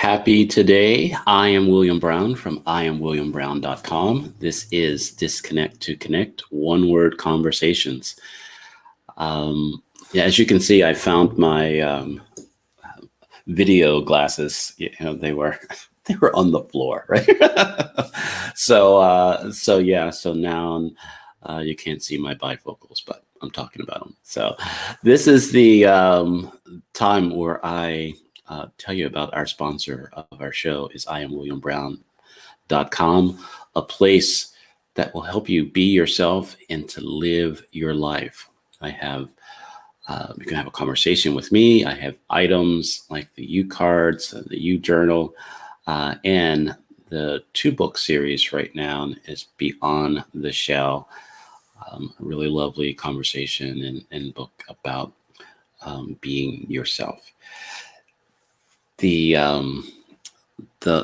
Happy today. I am William Brown from IamWilliamBrown.com. This is Disconnect to Connect, one word conversations. As you can see, I found my video glasses. They were on the floor, right? So now you can't see my bifocals, but I'm talking about them. So this is the time where I tell you about our sponsor of our show is IamWilliamBrown.com, a place that will help you be yourself and to live your life. I have you can have a conversation with me. I have items like the U cards, the U journal, and the 2-book series right now is Beyond the Shell. A really lovely conversation and book about being yourself. The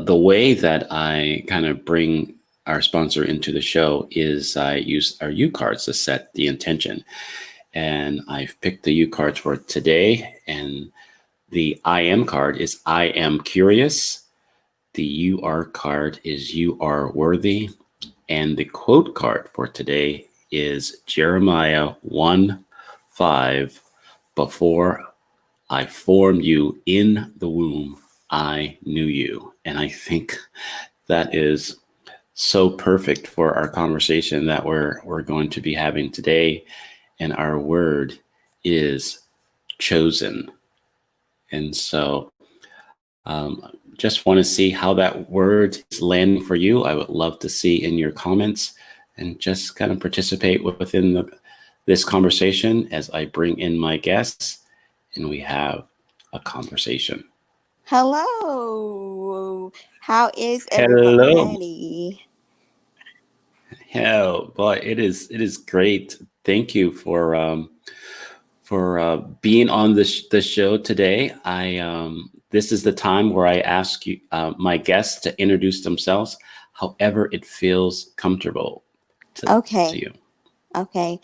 way that I kind of bring our sponsor into the show is I use our U cards to set the intention. And I've picked the U cards for today. And the I am card is I am curious. The you are card is you are worthy. And the quote card for today is Jeremiah 1:5. Before I formed you in the womb, I knew you. And I think that is so perfect for our conversation that we're going to be having today. And our word is chosen. And so just want to see how that word is landing for you. I would love to see in your comments and just kind of participate within this conversation as I bring in my guests and we have a conversation. Hello. How is Hello. everybody? Yeah, boy, it is great. Thank you for being on the show today. This is the time where I ask you my guests to introduce themselves, however it feels comfortable to you. Okay.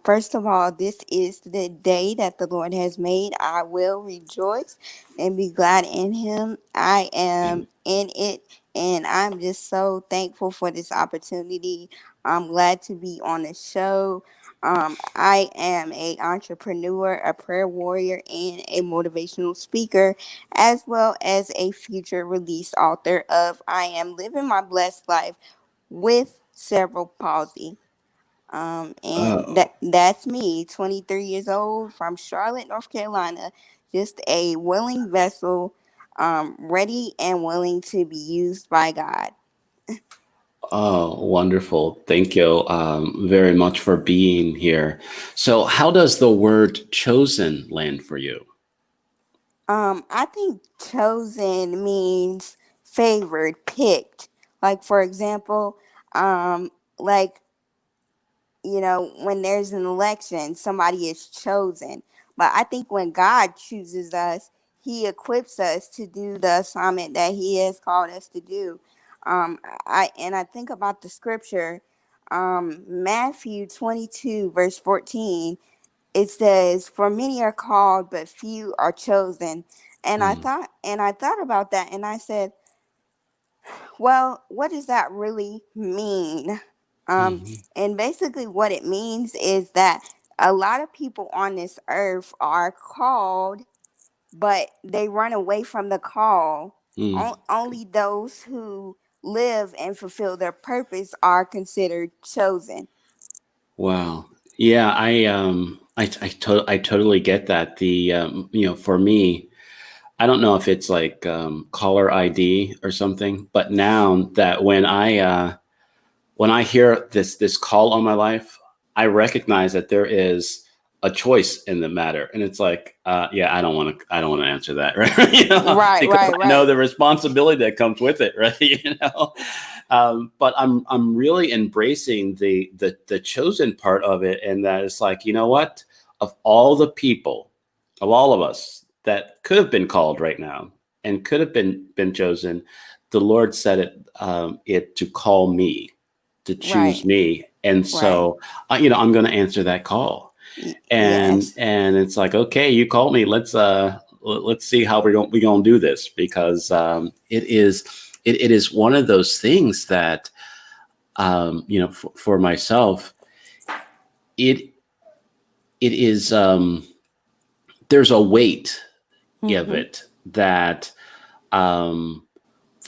First of all, this is the day that the Lord has made. I will rejoice and be glad in him. I am in it, and I'm just so thankful for this opportunity. I'm glad to be on the show. I am a entrepreneur, a prayer warrior, and a motivational speaker, as well as a future release author of I Am Living My Blessed Life with Cerebral Palsy. That's me, 23 years old from Charlotte, North Carolina, just a willing vessel, ready and willing to be used by God. Oh, wonderful. Thank you very much for being here. So how does the word chosen land for you? I think chosen means favored, picked. Like, for example, like, when there's an election, somebody is chosen. But I think when God chooses us, he equips us to do the assignment that he has called us to do. I think about the scripture, Matthew 22, verse 14. It says, "For many are called, but few are chosen." And I thought about that, and I said, well, what does that really mean? And basically, what it means is that a lot of people on this earth are called, but they run away from the call. Only those who live and fulfill their purpose are considered chosen. Wow. Yeah, I totally get that. For me, I don't know if it's like caller ID or something, but now that when I hear this call on my life, I recognize that there is a choice in the matter, and it's like, I don't want to answer that, right? Because I know the responsibility that comes with it, right? But I'm really embracing the chosen part of it, and that it's like, you know what? Of all the people, of all of us that could have been called right now and could have been chosen, the Lord said it to call me, to choose me. And so, I'm going to answer that call. And Yes. and it's like, okay, you called me. Let's let's see how we gonna do this, because it is one of those things that for myself, it it is there's a weight of Mm-hmm. it that um,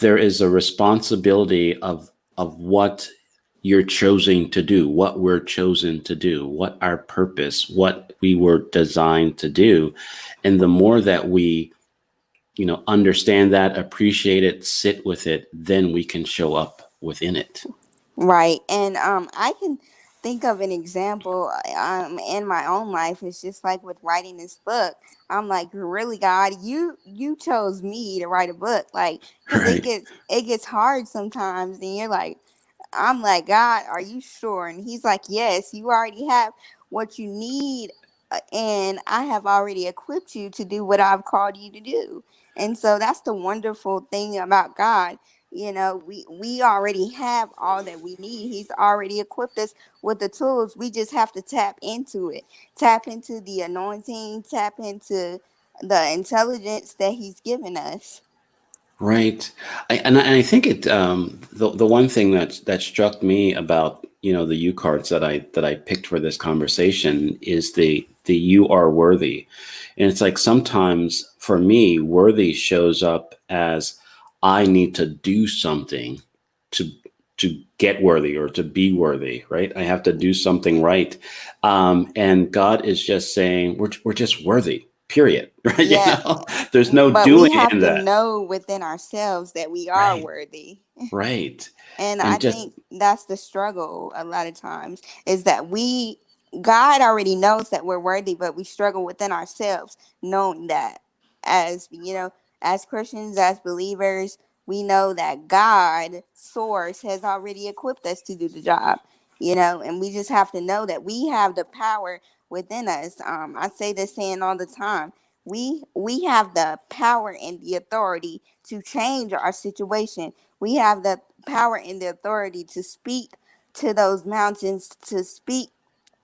there is a responsibility of what you're choosing to do, what we're chosen to do, what our purpose, what we were designed to do. And the more that we, understand that, appreciate it, sit with it, then we can show up within it. Right. And I can think of an example in my own life. It's just like with writing this book. I'm like, really, God, you chose me to write a book, like, because Right. it gets hard sometimes, and you're like, I'm like, God, are you sure? And he's like, yes, you already have what you need, and I have already equipped you to do what I've called you to do. And so that's the wonderful thing about God. We already have all that we need. He's already equipped us with the tools. We just have to tap into it, tap into the anointing, tap into the intelligence that he's given us. Right. And I think the one thing that struck me about the U cards that I picked for this conversation is the "you are worthy," and it's like sometimes for me, worthy shows up as I need to do something to get worthy or to be worthy. Right. I have to do something right, and God is just saying we're just worthy. Period. Right. Yeah, There's no but we doing have in to that. know within ourselves that we are Right. worthy. Right. And I And just think that's the struggle a lot of times, is that God already knows that we're worthy, but we struggle within ourselves knowing that. As as Christians, as believers, we know that God, source, has already equipped us to do the job, and we just have to know that we have the power within us. I say this saying all the time. We have the power and the authority to change our situation. We have the power and the authority to speak to those mountains, to speak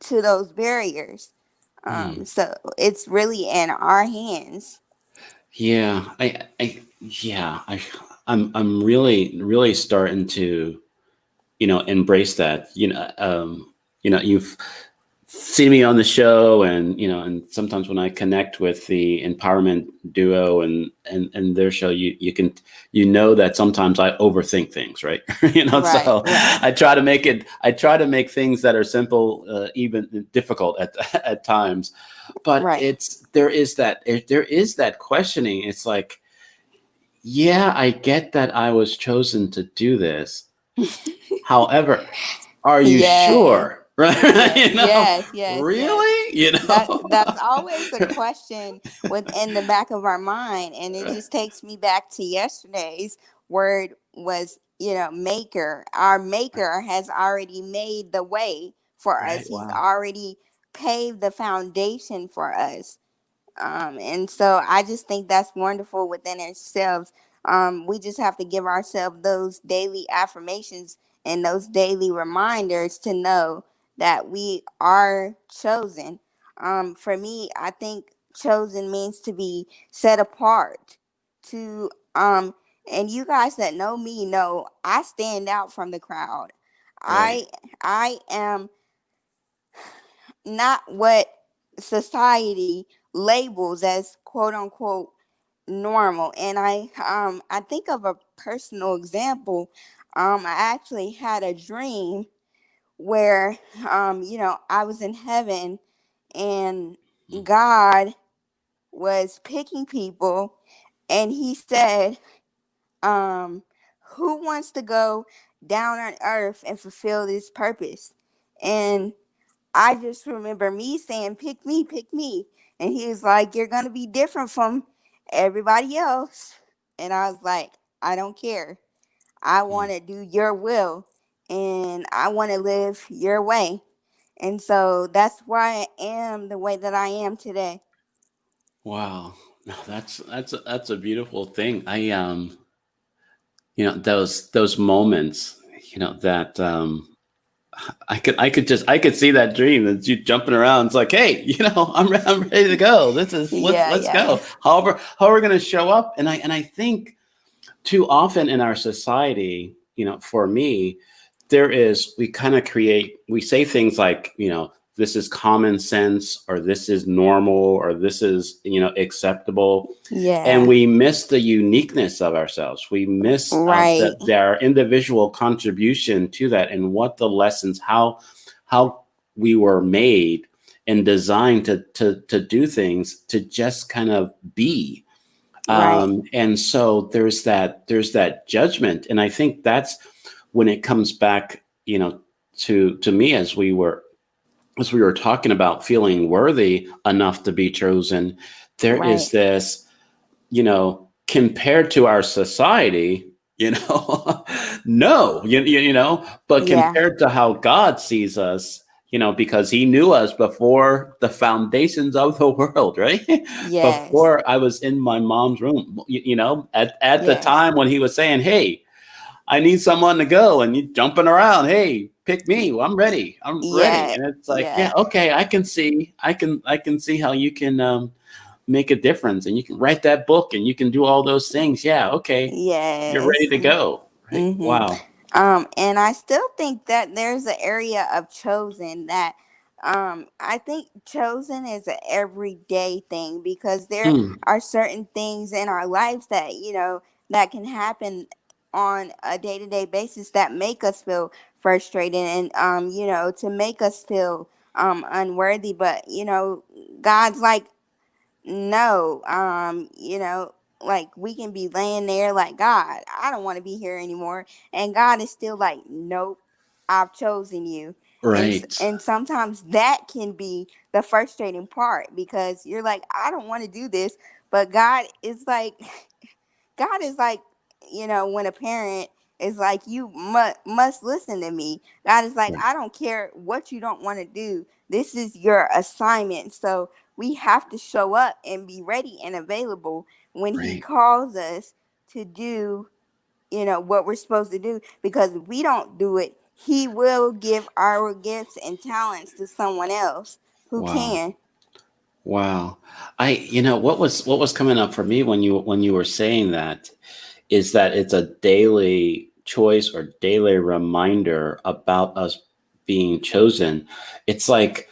to those barriers. hmm. So it's really in our hands. Yeah, yeah, I'm really starting to, embrace that. You've seen me on the show, and sometimes when I connect with the empowerment duo and their show, you can that sometimes I overthink things, right? Right, So right, I try to make things that are simple even difficult at at times. But right. there is that questioning. It's like, yeah, I get that I was chosen to do this. However, are you Yeah. sure? Right? Yeah, yes, yes, yes. Really? That's always a question within the back of our mind, and it just takes me back to yesterday's word was, maker. Our maker has already made the way for us. Right. He's Wow. already paved the foundation for us. And so I just think that's wonderful within ourselves. We just have to give ourselves those daily affirmations and those daily reminders to know that we are chosen. For me, I think chosen means to be set apart. To and you guys that know me know I stand out from the crowd. Right. I am not what society labels as quote unquote normal. And I think of a personal example. I actually had a dream where I was in heaven, and God was picking people, and he said, um who wants to go down on earth and fulfill this purpose? And I just remember me saying, pick me, pick me. And he was like, you're going to be different from everybody else. And I was like, I don't care. I Hmm. want to do your will, and I want to live your way. And so that's why I am the way that I am today. Wow. No, that's a beautiful thing. Those moments, that I could see that dream that you jumping around. It's like, hey, I'm ready to go. This is Yeah, let's yeah. go. However, how are we going to show up? And I think too often in our society, for me, we kind of we say things like, this is common sense, or this is normal, or this is, acceptable. And Yeah. we miss the uniqueness of ourselves. We miss Right. that their individual contribution to that, and what the lessons, how we were made and designed to do things, to just kind of be. Right. And so there's that judgment, and I think that's when it comes back, to me, as we were talking about feeling worthy enough to be chosen. There Right. is this, compared to our society, no, but Yeah. compared to how God sees us, because he knew us before the foundations of the world, right? Yes. Before I was in my mom's room, at the Yes. time when he was saying, hey, I need someone to go, and you jumping around. Hey, pick me. Well, I'm ready. I'm ready. Yeah. And it's like, yeah, Yeah. okay, I can see how you can make a difference, and you can write that book, and you can do all those things. Yeah, okay, you're ready Yes. to go. Right? Mm-hmm. Wow. And I still think that there's an area of chosen that I think chosen is an everyday thing, because there Mm, are certain things in our lives that, that can happen on a day-to-day basis that make us feel frustrated, and to make us feel unworthy. But God's like, no, like we can be laying there like, God, I don't want to be here anymore, and God is still like, nope, I've chosen you. right. And sometimes that can be the frustrating part, because you're like, I don't want to do this, but God is like, God is like, when a parent is like, you must listen to me. God is like, Right. I don't care what you don't want to do. This is your assignment. So we have to show up and be ready and available when He Right. calls us to do, what we're supposed to do. Because if we don't do it, He will give our gifts and talents to someone else who Wow. can. Wow. What was coming up for me when you were saying that, is that it's a daily choice or daily reminder about us being chosen. It's like,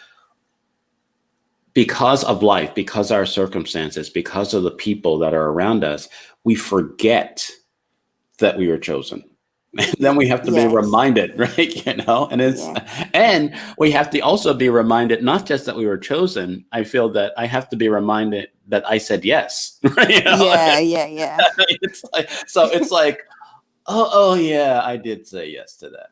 because of life, because our circumstances, because of the people that are around us, we forget that we were chosen. Then we have to be Yes. reminded, right? Yeah. And we have to also be reminded, not just that we were chosen. I feel that I have to be reminded that I said yes, right? Yeah. Yeah. Yeah. It's like, oh yeah, I did say yes to that.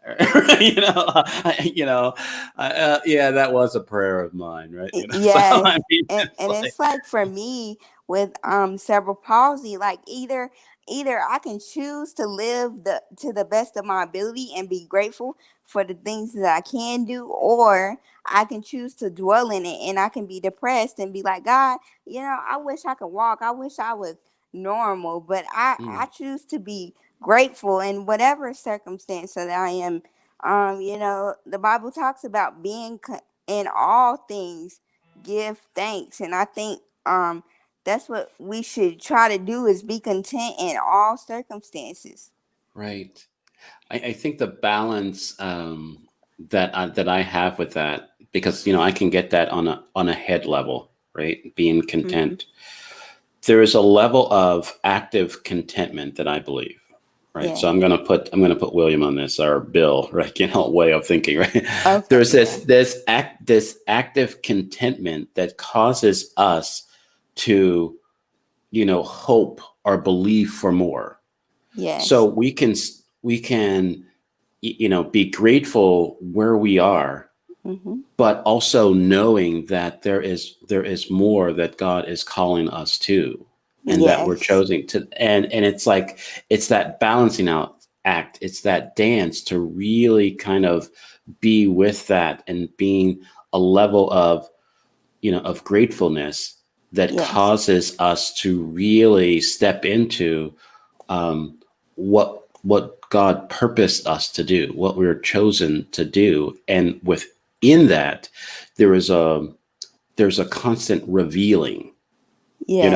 Yeah, that was a prayer of mine, right? So I Yes. mean, it's And like, it's like for me with cerebral palsy, like either I can choose to live to the best of my ability and be grateful for the things that I can do, or I can choose to dwell in it, and I can be depressed and be like, God, I wish I could walk. I wish I was normal, but I mm, choose to be grateful in whatever circumstance that I am. The Bible talks about being in all things give thanks, and I think that's what we should try to do, is be content in all circumstances. right. I think the balance, that I have with that, because I can get that on a head level, right? Being Hmm. content. There is a level of active contentment that I believe, right? So Yeah. I'm gonna put William on this, or Bill, right? Way of thinking, right? Okay. There's Yeah. this active contentment that causes us to, hope or believe for more. So Yes. we can be grateful where we are, Hmm. but also knowing that there is more that God is calling us to, and that we're Yes. choosing to. And it's like, it's that balancing out act. It's that dance to really kind of be with that, and being a level of gratefulness that Yes. causes us to really step into, what what God purposed us to do, what we were chosen to do, and within that, there is a there's a constant revealing, Yeah.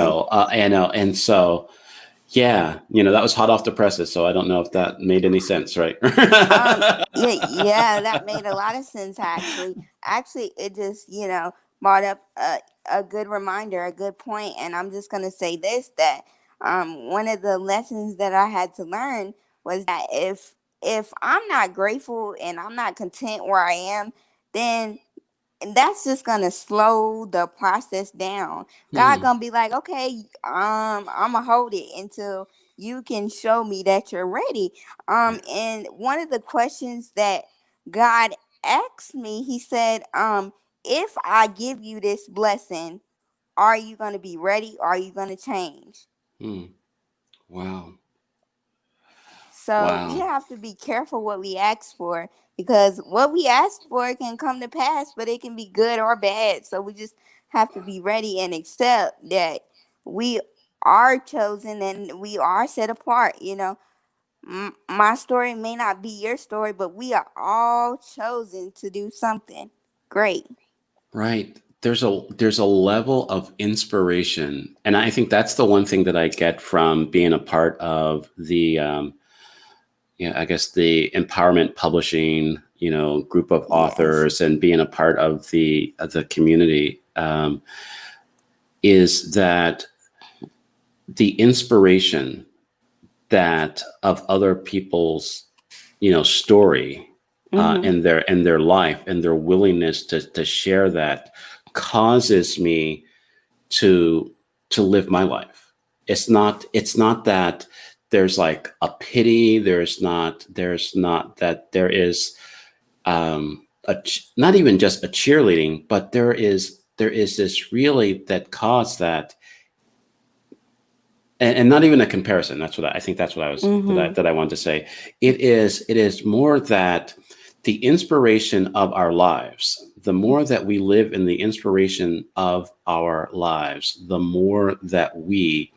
and so yeah, that was hot off the presses. So I don't know if that made any sense, right? Yeah, that made a lot of sense actually. Actually, it just, brought up a good reminder, a good point, and I'm just gonna say this that one of the lessons that I had to learn was that if I'm not grateful and I'm not content where I am, then and that's just gonna slow the process down. God Hmm. gonna be like, okay, I'm gonna hold it until you can show me that you're ready. And one of the questions that God asked me, He said, if I give you this blessing, are you gonna be ready? Are you gonna change? Hmm. Wow. So we Wow. have to be careful what we ask for because what we ask for can come to pass, but it can be good or bad. So we just have to be ready and accept that we are chosen and we are set apart. My story may not be your story, but we are all chosen to do something great. Right. There's a level of inspiration, and I think that's the one thing that I get from being a part of the I guess the empowerment publishing, group of Yes. authors, and being a part of the community, is that the inspiration that of other people's story, Mm-hmm. and their life and their willingness to share that causes me to live my life. It's not that there's like a pity. There's not that there is not even just a cheerleading, but there is this really that cause that, and not even a comparison. I think that's what I was Mm-hmm. that I wanted to say. It is more that the inspiration of our lives, the more that we live in the inspiration of our lives, the more that we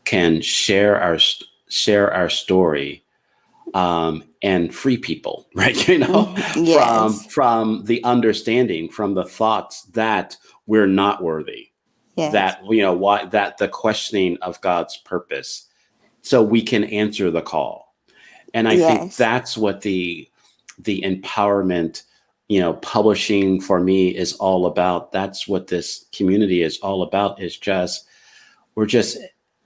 can share our story, and free people, right? Mm-hmm. from Yes. from the understanding, from the thoughts that we're not worthy, Yes. that why, that the questioning of God's purpose, so we can answer the call. And I think Yes. that's what the empowerment, publishing for me is all about. That's what this community is all about, is just we're just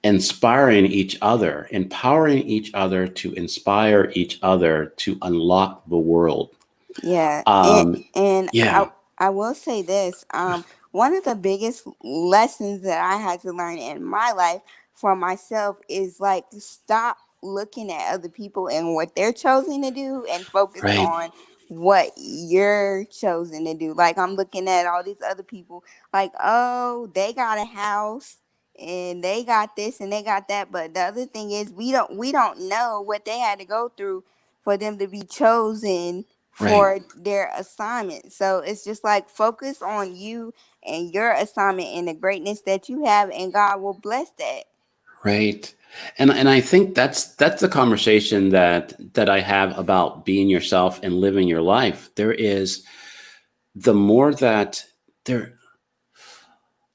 inspiring each other, empowering each other to inspire each other to unlock the world. Yeah, and um and I yeah. I will say this. One of the biggest lessons that I had to learn in my life for myself is like stop looking at other people and what they're choosing to do and focus Right. on what you're chosen to do. Like I'm looking at all these other people, like oh they got a house and they got this and they got that, but the other thing is we don't know what they had to go through for them to be chosen Right. for their assignment. So it's just like focus on you and your assignment and the greatness that you have, and God will bless that. Right. And I think that's the conversation that I have about being yourself and living your life. There is the more that there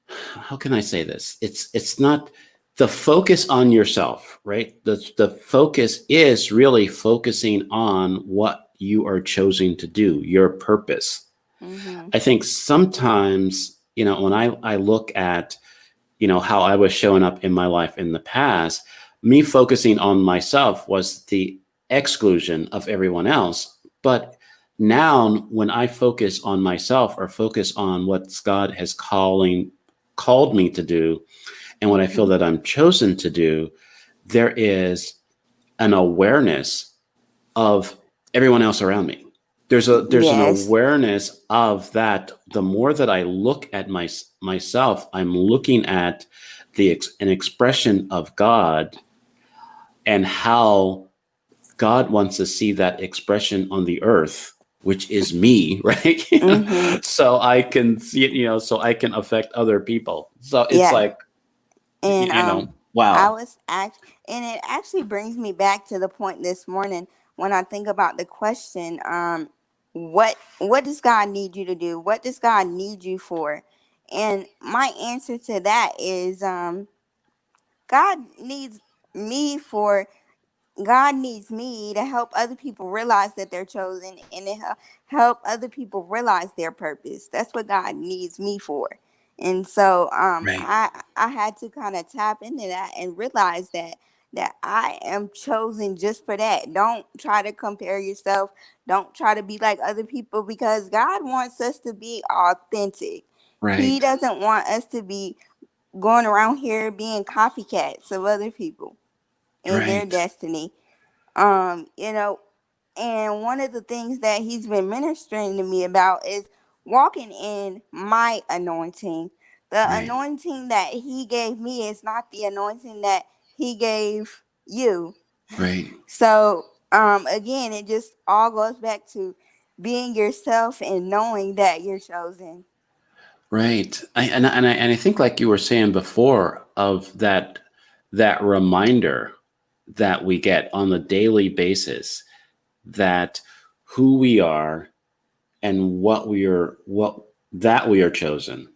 how can I say this? It's not the focus on yourself, right? The focus is really focusing on what you are choosing to do, your purpose. Mhm. I think sometimes, when I look at, how I was showing up in my life in the past, me focusing on myself was the exclusion of everyone else. But now when I focus on myself, or focus on what God has called me to do, and what I feel Mhm. that I'm chosen to do, there is an awareness of everyone else around me. There's an Yes. awareness of that. The more that I look at myself, I'm looking at an expression of God, and how God wants to see that expression on the earth, which is me, right? Mhm. So I can see it, so I can affect other people. So it's Yeah. like, And you know. I Wow. was act, and it actually brings me back to the point this morning when I think about the question, what does God need you to do? What does God need you for? And my answer to that is, God needs me for God needs me to help other people realize that they're chosen and to help other people realize their purpose. That's what God needs me for. And so Right. I had to kind of tap into that and realize that I am chosen just for that. Don't try to compare yourself. Don't try to be like other people because God wants us to be authentic. He Right. doesn't want us to be going around here being copycats of other people and their Right. destiny. You know, and one of the things that he's been ministering to me about is walking in my anointing. The Right. anointing that he gave me is not the anointing that he gave you. Right. So, again, it just all goes back to being yourself and knowing that you're chosen. Right. And I think like you were saying before of that reminder that we get on a daily basis that who we are and what that we are chosen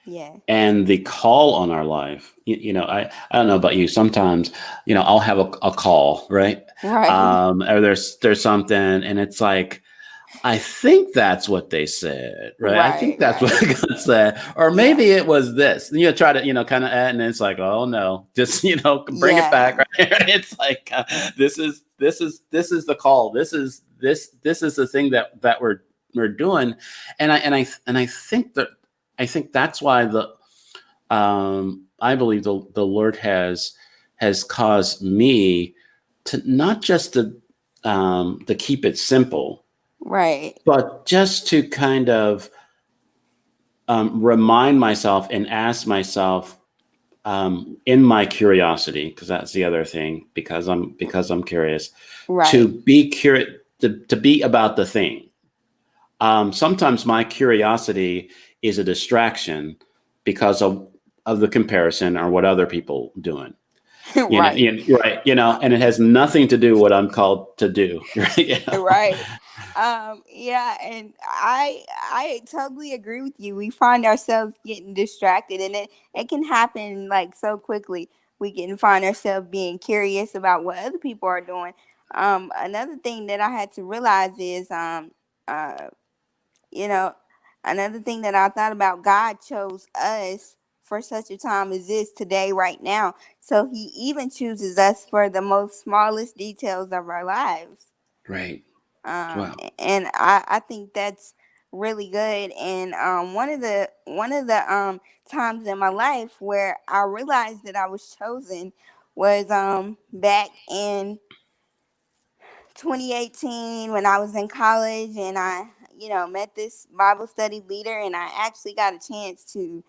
Yeah. and the call on our life. I don't know about you. Sometimes, I'll have a call, right? Right. Or there's something and it's like, I think that's what they said, right? I think Right. that's what Right. God said, or Yeah. maybe it was this. And you try to, kind of add, and it's like, oh no, just bring it back. Yeah. Right? It's like this is the call. This is the thing that we're doing, and I think that's why I believe the Lord has caused me to not just to keep it simple, Right. but just to kind of remind myself and ask myself in my curiosity, because that's the other thing, because I'm curious, to Right. be curious, to be about the thing. Sometimes my curiosity is a distraction because of the comparison or what other people doing. Right. Right, and it has nothing to do what I'm called to do. Right. Right. Yeah, and I totally agree with you. We find ourselves getting distracted, and it can happen like so quickly. We can find ourselves being curious about what other people are doing. Another thing that I had to realize is uh you know another thing that I thought about, God chose us for such a time as this today, right now. So he even chooses us for the most smallest details of our lives. Right. Wow. And I think that's really good. And one of the times in my life where I realized that I was chosen was back in 2018 when I was in college, and I, met this Bible study leader, and I actually got a chance to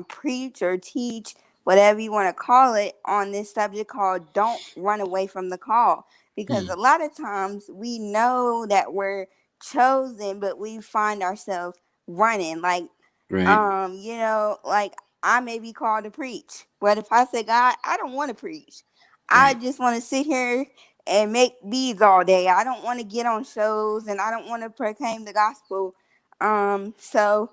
preach or teach, whatever you want to call it, on this subject called "Don't Run Away from the Call." Because a Mm, lot of times we know that we're chosen, but we find ourselves running. Like, right. like I may be called to preach, but if I say, God, I don't want to preach. I Right. just want to sit here and make beads all day. I don't want to get on shows, and I don't want to proclaim the gospel. So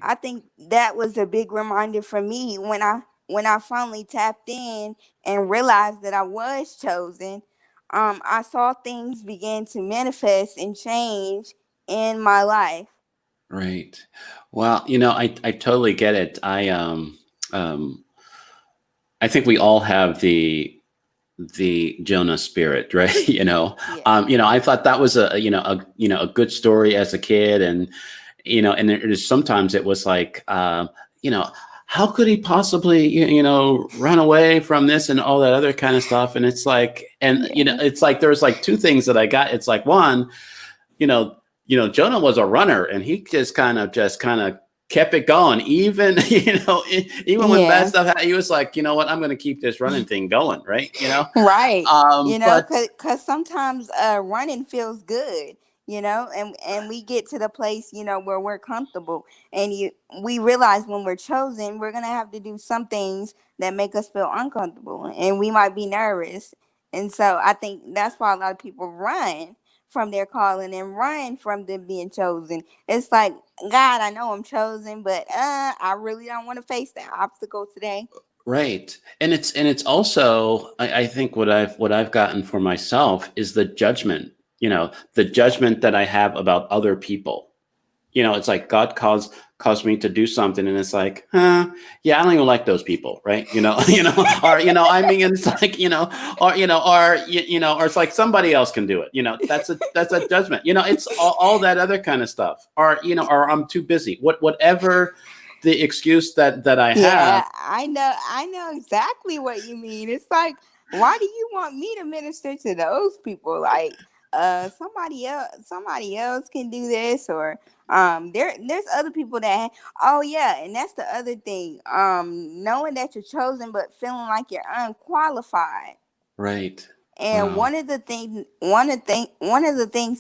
I think that was a big reminder for me when I finally tapped in and realized that I was chosen. I saw things begin to manifest and change in my life. Right. Well, I totally get it. Um I think we all have the Jonah spirit, right? Yeah. I thought that was a good story as a kid, and and it is sometimes it was like, how could he possibly, run away from this and all that other kind of stuff? And it's like, and Yeah. it's like there's like two things that I got. It's like one, you know, Jonah was a runner, and he just kind of kept it going, even even when bad Yeah. stuff happened. He was like, you know what, I'm going to keep this running thing going, right? Right. But Cause sometimes running feels good. and we get to the place, where we're comfortable, and we realize when we're chosen, we're gonna have to do some things that make us feel uncomfortable, and we might be nervous. And so I think that's why a lot of people run from their calling and run from them being chosen. It's like, God, I know I'm chosen, but I really don't want to face that obstacle today. Right. And it's also, I think what I've gotten for myself is the judgment, the Yes. judgment that I have about other people. It's like God caused me to do something, and it's like, yeah, I don't even like those people, right? Or I mean, it's like, or it's like somebody else can do it. That's a judgment. It's all that other kind of stuff, or I'm too busy. Whatever the excuse that I have. Yeah, I know exactly what you mean. It's like, why do you want me to minister to those people? Like, somebody else can do this, or there's other people that, oh yeah, and that's the other thing. Knowing that you're chosen but feeling like you're unqualified. Right. And Wow. one of the things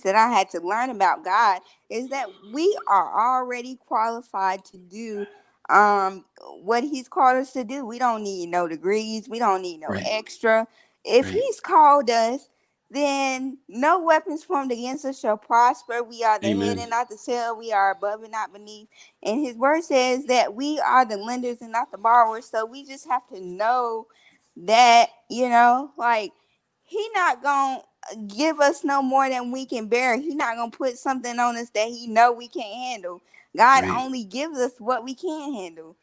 that I had to learn about God is that we are already qualified to do um what He's called us to do. We don't need no degrees. We don't need no Right. extra. If Right. He's called us, then no weapons formed against us shall prosper. We are the head Amen. and not the tail. We are above and not beneath. And His word says that we are the lenders and not the borrowers. So we just have to know that, like, He not gonna give us no more than we can bear. He not gonna put something on us that He know we can't handle. God Right. only gives us what we can handle.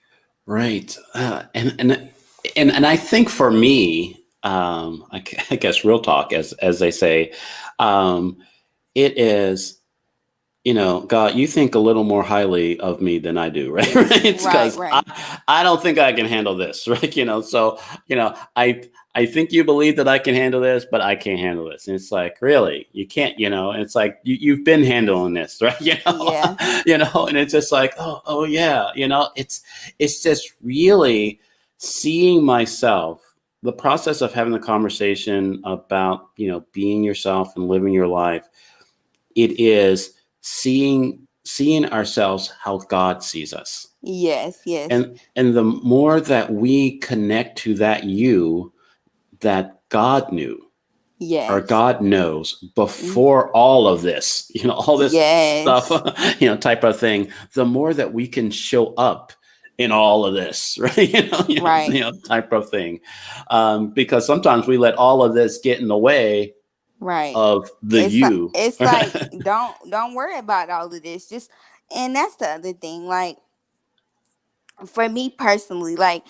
Right. And I think for me, I guess real talk, as they say, um, it is, God, you think a little more highly of me than I do, right? Right? It's Right, because I, right. I don't think I can handle this, right? So, I think you believe that I can handle this, but I can't handle this. And it's like, really, you can't, and it's like, you've been handling this, right? Yeah. And it's just like, oh yeah, it's just really seeing myself, the process of having the conversation about, being yourself and living your life. It is seeing ourselves how God sees us. Yes, yes, And the more that we connect to that you that God knew, or yes. God knows Mm, before all of this, all this stuff, yes. type of thing, the more that we can show up in all of this, right? Right, Type of thing. Because sometimes we let all of this get in the way right. of the It's like you. it's like don't worry about all of this. Just, and that's the other thing. Like, for me personally, like,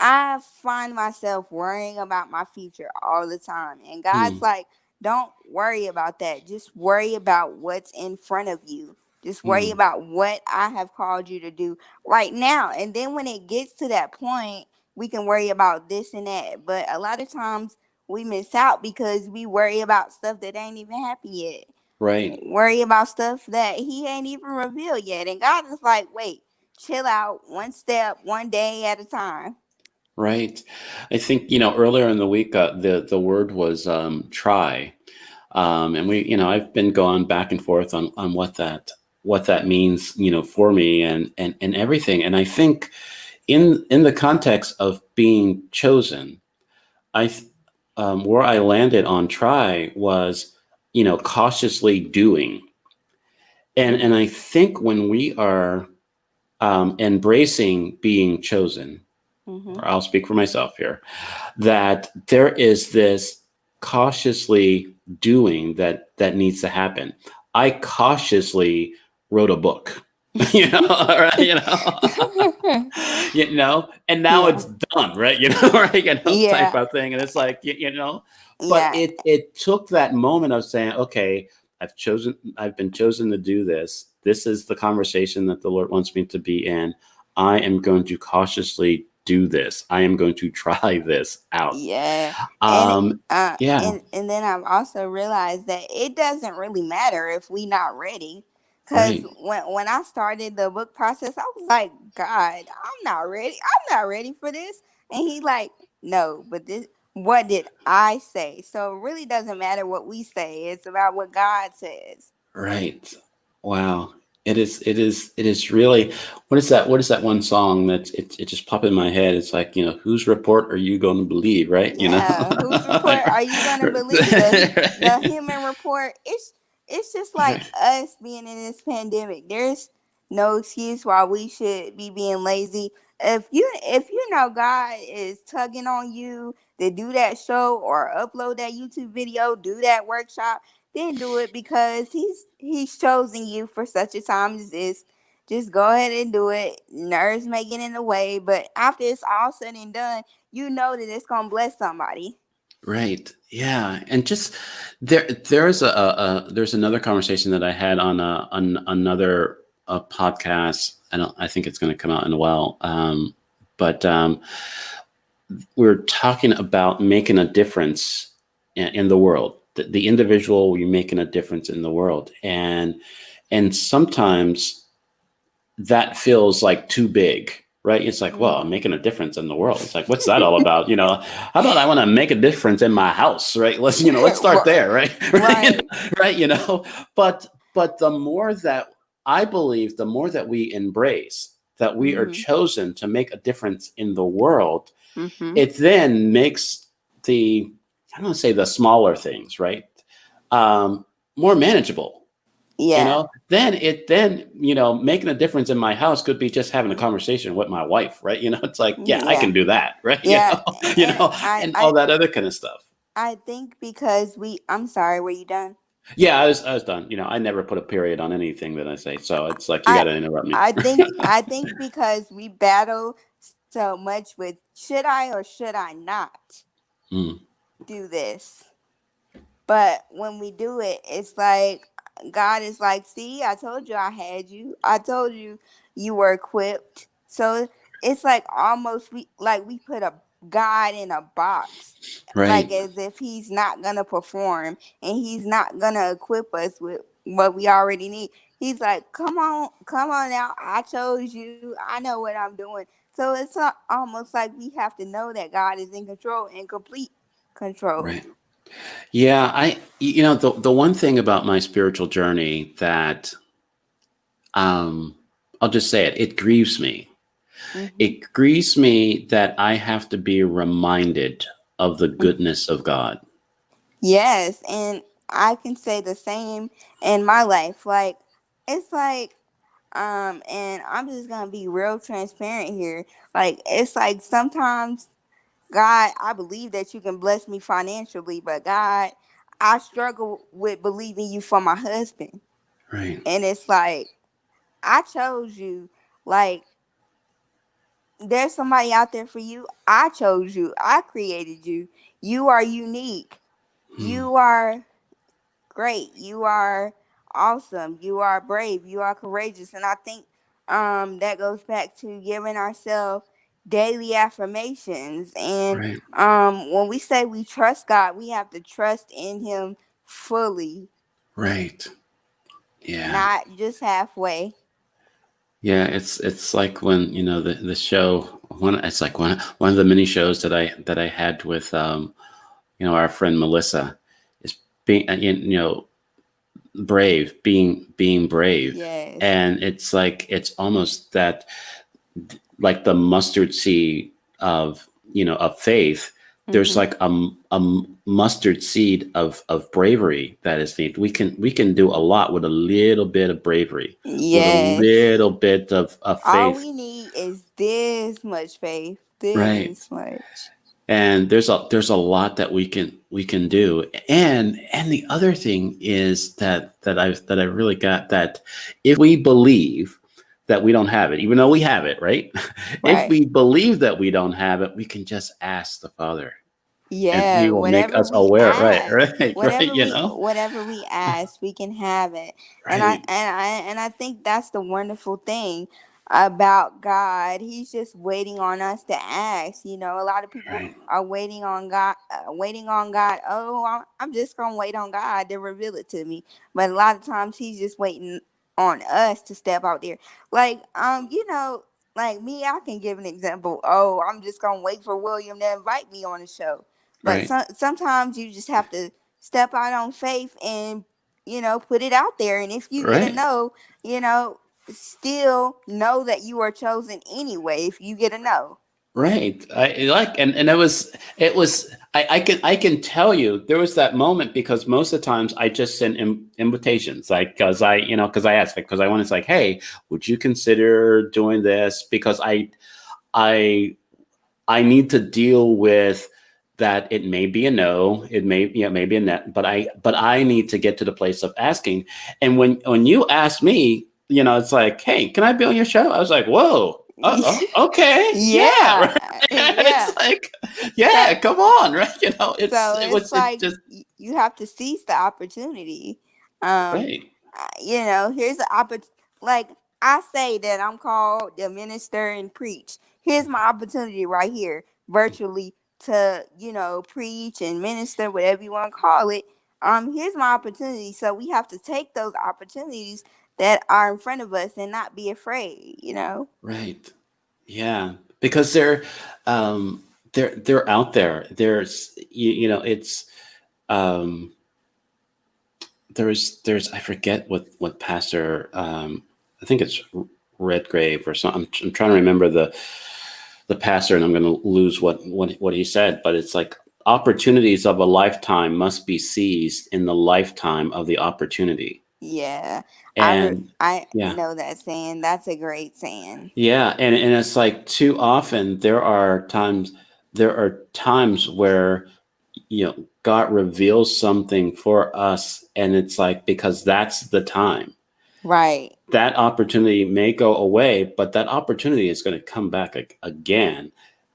I find myself worrying about my future all the time. And God's Hmm. like, don't worry about that. Just worry about what's in front of you. Just worry Hmm. about what I have called you to do right now. And then when it gets to that point, we can worry about this and that. But a lot of times we miss out because we worry about stuff that ain't even happened yet. Right. Worry about stuff that He ain't even revealed yet. And God is like, wait, chill out, one step, one day at a time. Right. I think, earlier in the week, the word was try. And I've been going back and forth on what that means, for me, and everything. And I think in the context of being chosen, I th- where I landed on try was, cautiously doing. And I think when we are embracing being chosen, Mm-hmm. or I'll speak for myself here, that there is this cautiously doing that needs to happen. I cautiously wrote a book, right? And now Yeah. it's done, right? Right? Type Yeah. of thing. And it's like, but Yeah. it took that moment of saying, okay, I've been chosen to do this. This is the conversation that the Lord wants me to be in. I am going to cautiously do this. I am going to try this out. Yeah. And Um, yeah, and then I've also realized that it doesn't really matter if we not ready. Cause right, when I started the book process, I was like, God, I'm not ready. I'm not ready for this. And He like, no, but what did I say? So it really doesn't matter what we say. It's about what God says. Right. Wow. It is really, what is that one song that it just popped in my head? It's like, whose report are you going to believe, right? Yeah, whose report are you gonna believe? The human report? It's just like Right. us being in this pandemic. There's no excuse why we should be being lazy. If you know God is tugging on you to do that show or upload that YouTube video, do that workshop, then do it because he's chosen you for such a time as this. Just go ahead and do it. Nerves may get in the way, but after it's all said and done, you know that it's gonna bless somebody. Right. Yeah. And just there's another conversation that I had on another podcast. I think it's going to come out in a while. But we're talking about making a difference in the world. The individual, you're making a difference in the world, and sometimes that feels like too big, right? It's like, well, I'm Mm. making a difference in the world. It's like, what's that all about? How about I want to make a difference in my house, right? Let's start there, right? right, Right. right. But the more that I believe, the more that we embrace that we are Mhm. chosen to make a difference in the world, Mhm. it then makes the, I don't want to say the smaller things, right? More manageable. Yeah. Making a difference in my house could be just having a conversation with my wife, right? It's like, yeah, I can Yeah. do that, right? Yeah. And And all that other kind of stuff. I think because I'm sorry, were you done? Yeah, I was done. I never put a period on anything that I say, so it's like you got I to interrupt me. I think because we battle so much with should I or should I not Mm, do this? But when we do it, it's like God is like, see, I told you I had you. I told you you were equipped. So it's like almost we put a God in a box, like right, as if he's not gonna perform and he's not gonna equip us with what we already need. He's like, come on now. I chose you. I know what I'm doing. So it's almost like we have to know that God is in control, in complete control. right. Yeah, the one thing about my spiritual journey that um, I'll just say it grieves me. Hmm. It grieves me that I have to be reminded of the Hmm. goodness of God. Yes, and I can say the same in my life. Like it's like and I'm just gonna be real transparent here. Like it's like sometimes God, I believe that you can bless me financially, but God, I struggle with believing you for my husband. Right, And it's like I chose you. Like there's somebody out there for you. I chose you. I created you. You are unique. mm, You are great. You are awesome. You are brave. You are courageous. And I think that goes back to giving ourselves daily affirmations. And right, when we say we trust God, we have to trust in Him fully, right. Yeah, not just halfway. yeah. It's like when the show one. It's like one of the mini shows that I had with our friend Melissa is being brave, being brave, Yes. and it's like it's almost that, like the mustard seed of faith. There's Mm-hmm. like a mustard seed of bravery that is needed. We can do a lot with a little bit of bravery, with a Yes. little bit of All faith. we need is this much faith. Right. This much. And there's a lot that we can do. And the other thing is that I really got that if we believe that we don't have it, even though we have it, right? If Right. we believe that we don't have it, we can just ask the Father, and Yeah, He will make whatever us we aware. Right, ask, right, right. whatever we ask, we can have it. And I Right, and I and I think that's the wonderful thing about God. He's just waiting on us to ask. A lot of people right, are waiting on God, waiting on God. Oh, I'm just gonna wait on God to reveal it to me. But a lot of times He's just waiting on us to step out there. Like like me, I can give an example. Oh, I'm just gonna wait for William to invite me on the show. But Right. sometimes you just have to step out on faith and, put it out there. And if you get a Right. no, still know that you are chosen anyway if you get a no. Right. I like, and it was I can tell you there was that moment because most of the times I just send invitations, like, because I asked, because I wanted to, like, hey, would you consider doing this, because I I need to deal with that. It may be a no, it may, maybe a net, but I need to get to the place of asking. And when you ask me, it's like, hey, can I be on your show? I was like, whoa, okay, yeah, Yeah, right. And it's yeah. like, So yeah, come on, right? so it's It like just you have to seize the opportunity. Um, right, here's the opportunity. Like I say that I'm called to minister and preach. Here's my opportunity right here, virtually, to preach and minister, whatever you want to call it. Here's my opportunity. So we have to take those opportunities that are in front of us and not be afraid. right, yeah, because um, they're out there. There's, it's um there's I forget what pastor, I think it's Redgrave or something. I'm trying to remember the pastor, and I'm going to lose what he said, but it's like, opportunities of a lifetime must be seized in the lifetime of the opportunity. Yeah, And I yeah, know that saying. That's a great saying. yeah, and it's like, too often there are times where, God reveals something for us, and it's like, because that's the time, Right. that opportunity may go away, but that opportunity is going to come back again.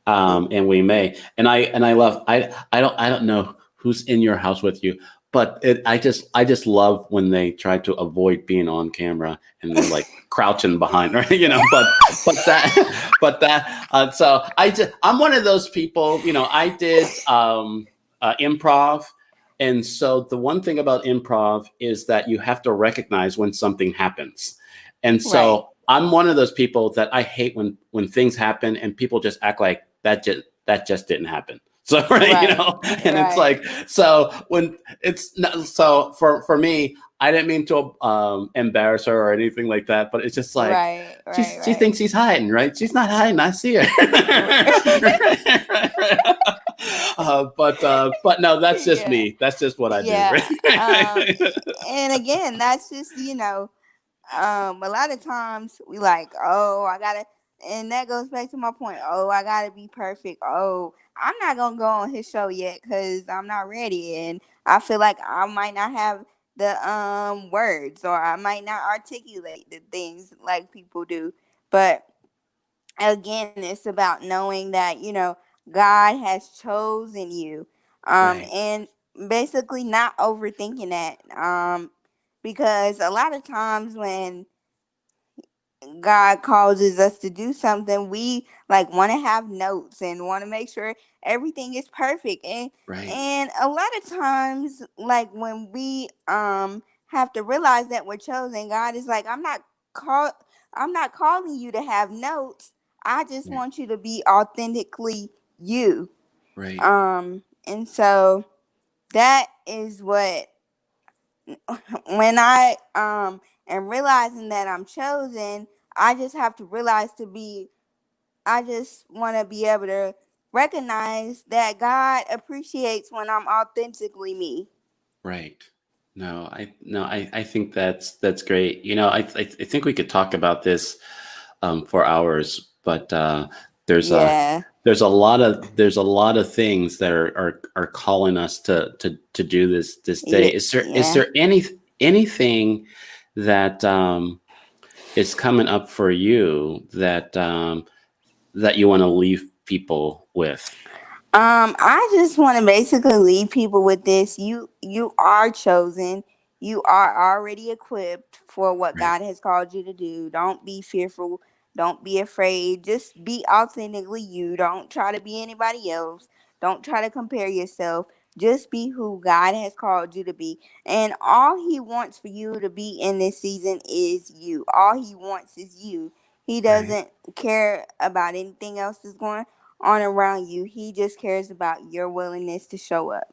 And we may, and I love, I don't know who's in your house with you, but I just love when they try to avoid being on camera, and they're like crouching behind, right? But that, so I'm one of those people. I did improv. And so the one thing about improv is that you have to recognize when something happens. And Right. so I'm one of those people that I hate when things happen and people just act like that just didn't happen. So, right, Right. and it's Right. like, so when it's not, so for me, I didn't mean to embarrass her or anything like that, but it's just like, Right. Right. she Right. thinks she's hiding, right? She's not hiding. I see her. But no, that's just Yeah. me. That's just what I do. Yeah. Um, and again, that's just a lot of times we like, oh, I gotta, and that goes back to my point. Oh, I gotta be perfect. Oh, I'm not gonna go on his show yet because I'm not ready, and I feel like I might not have the words, or I might not articulate the things like people do. But again, it's about knowing that God has chosen you, Right, and basically not overthinking that, because a lot of times when God causes us to do something, we like want to have notes and want to make sure everything is perfect. And right, and a lot of times, like when we have to realize that we're chosen, God is like, call I'm not calling you to have notes. I just right, want you to be authentically you. right, And so that is what, when I am realizing that I'm chosen, I just have to realize to be I just want to be able to recognize that God appreciates when I'm authentically me. right. No, I think that's great. I think we could talk about this for hours, but there's a Yeah. there's a lot of things that are calling us to do this day. Yeah. Is there Yeah. anything that is coming up for you that you want to leave people with? I just want to basically leave people with this. You are chosen. You are already equipped for what Right, God has called you to do. Don't be fearful. Don't be afraid. Just be authentically you. Don't try to be anybody else. Don't try to compare yourself. Just be who God has called you to be. And all he wants for you to be in this season is you. All he wants is you. He right, doesn't care about anything else that's going on around you. He just cares about your willingness to show up.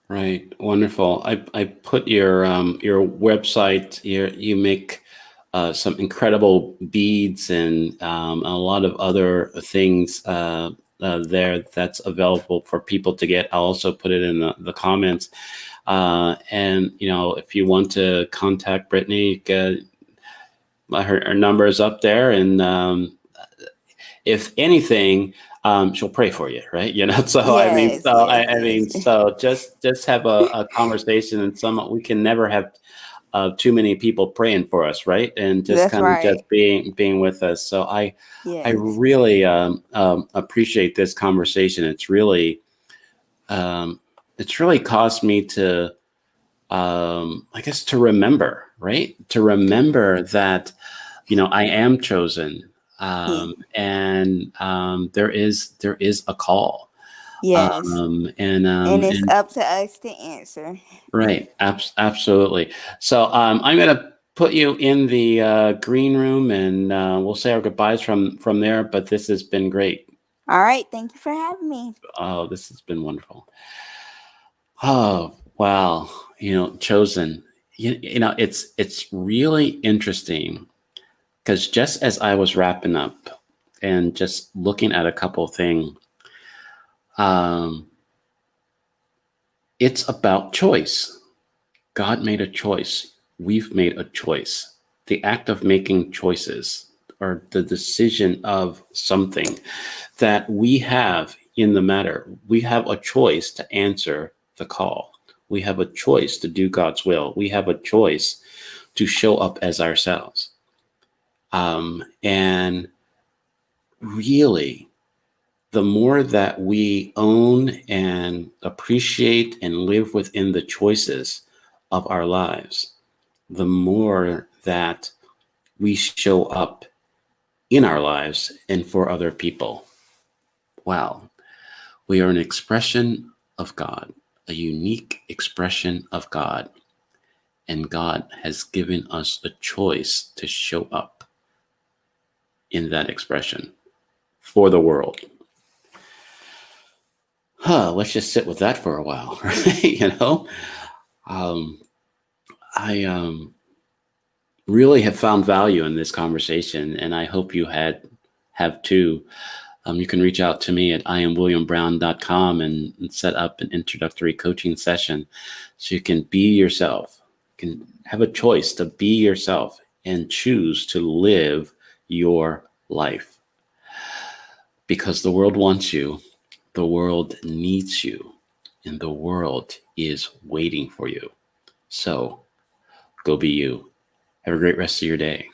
Right. Wonderful. I put your website. You make some incredible beads and a lot of other things there that's available for people to get. I'll also put it in the comments. And if you want to contact Brittany, her number is up there, and if anything, she'll pray for you, right? So I mean, Yes, yes, yes. so just have a conversation, and we can never have too many people praying for us, right? And just That's kind of right. just being with us. So I Yes. really appreciate this conversation. It's really caused me to, I guess, to remember, right? To remember that I am chosen, Yeah. and there is a call, Yes. And it's and up to us to answer. right, absolutely. So I'm gonna put you in the green room, and we'll say our goodbyes from there. But this has been great. All right. Thank you for having me. Oh, this has been wonderful. Oh, wow. Chosen. It's really interesting because just as I was wrapping up and just looking at a couple of things, um, it's about choice. God made a choice. We've made a choice. The act of making choices, or the decision of something that we have in the matter. We have a choice to answer the call. We have a choice to do God's will. We have a choice to show up as ourselves. And really, the more that we own and appreciate and live within the choices of our lives, the more that we show up in our lives and for other people. Wow. We are an expression of God, a unique expression of God. And God has given us a choice to show up in that expression for the world. Let's just sit with that for a while, right? Um, I really have found value in this conversation, and I hope you have too. You can reach out to me at iamwilliambrown.com and set up an introductory coaching session so you can be yourself. You can have a choice to be yourself and choose to live your life. Because the world wants you, the world needs you, and the world is waiting for you. So go be you. Have a great rest of your day.